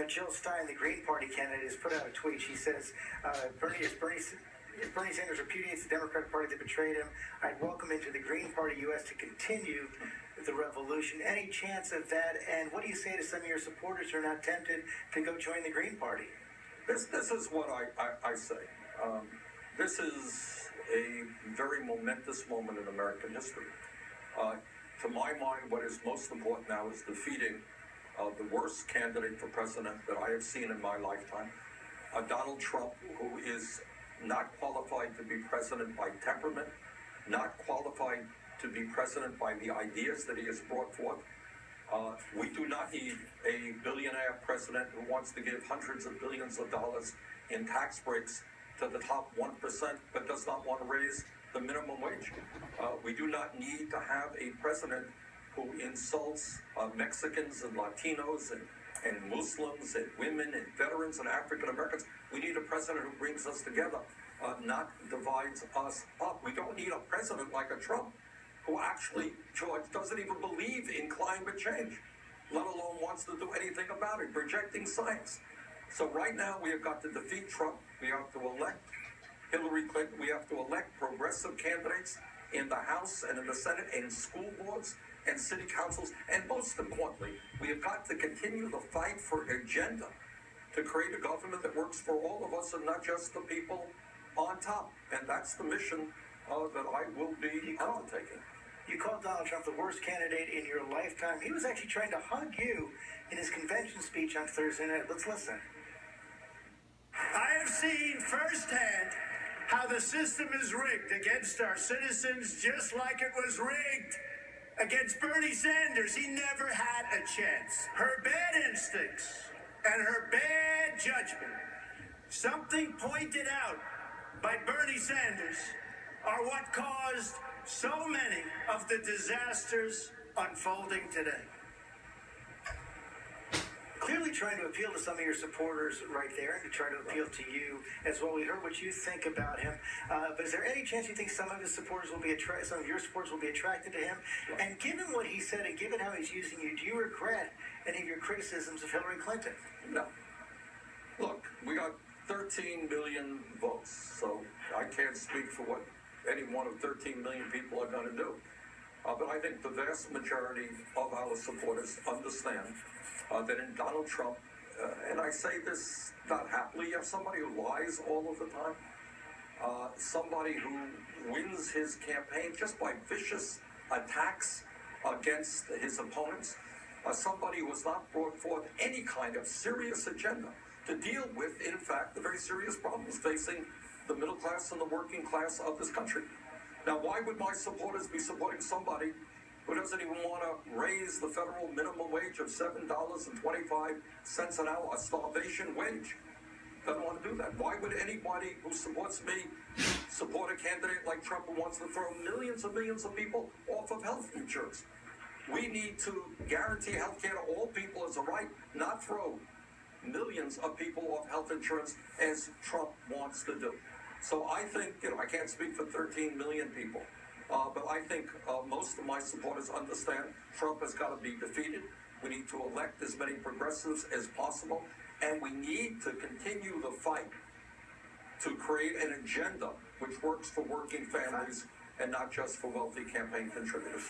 Jill Stein, the Green Party candidate, has put out a tweet. She says, if Bernie Sanders repudiates the Democratic Party that betrayed him, I'd welcome into the Green Party U.S. to continue the revolution. Any chance of that? And what do you say to some of your supporters who are not tempted to go join the Green Party? This is what I say. This is a very momentous moment in American history. To my mind, what is most important now is defeating the worst candidate for president that I have seen in my lifetime, Donald Trump, who is not qualified to be president by temperament, not qualified to be president by the ideas that he has brought forth. We do not need a billionaire president who wants to give hundreds of billions of dollars in tax breaks to the top 1%, but does not want to raise the minimum wage. We do not need to have a president who insults Mexicans and Latinos and Muslims and women and veterans and African Americans. We need a president who brings us together, not divides us up. We don't need a president like a Trump who actually, George, doesn't even believe in climate change, let alone wants to do anything about it, rejecting science. So right now we have got to defeat Trump. We have to elect Hillary Clinton. We have to elect progressive candidates in the House and in the Senate and in school boards and city councils. And most importantly, we have got to continue the fight for agenda to create a government that works for all of us and not just the people on top. And that's the mission that I will be undertaking. You called Donald Trump the worst candidate in your lifetime. He was actually trying to hug you in his convention speech on Thursday night. Let's listen. I have seen firsthand how the system is rigged against our citizens, just like it was rigged against Bernie Sanders. He never had a chance. Her bad instincts and her bad judgment, something pointed out by Bernie Sanders, are what caused so many of the disasters unfolding today. Clearly trying to appeal to some of your supporters right there and to try to appeal to you as well. We heard what you think about him. But is there any chance you think some of his supporters will be some of your supporters will be attracted to him? Yeah. And given what he said and given how he's using you, do you regret any of your criticisms of Hillary Clinton? No. Look, we got 13 million votes, so I can't speak for what any one of 13 million people are going to do. But I think the vast majority of our supporters understand that in Donald Trump, and I say this not happily, you have somebody who lies all of the time, somebody who wins his campaign just by vicious attacks against his opponents, somebody who has not brought forth any kind of serious agenda to deal with, in fact, the very serious problems facing the middle class and the working class of this country. Now, why would my supporters be supporting somebody who doesn't even want to raise the federal minimum wage of $7.25 an hour, a starvation wage? Doesn't want to do that. Why would anybody who supports me support a candidate like Trump who wants to throw millions and millions of people off of health insurance? We need to guarantee health care to all people as a right, not throw millions of people off health insurance as Trump wants to do. So I think, I can't speak for 13 million people, but I think most of my supporters understand Trump has got to be defeated. We need to elect as many progressives as possible, and we need to continue the fight to create an agenda which works for working families and not just for wealthy campaign contributors.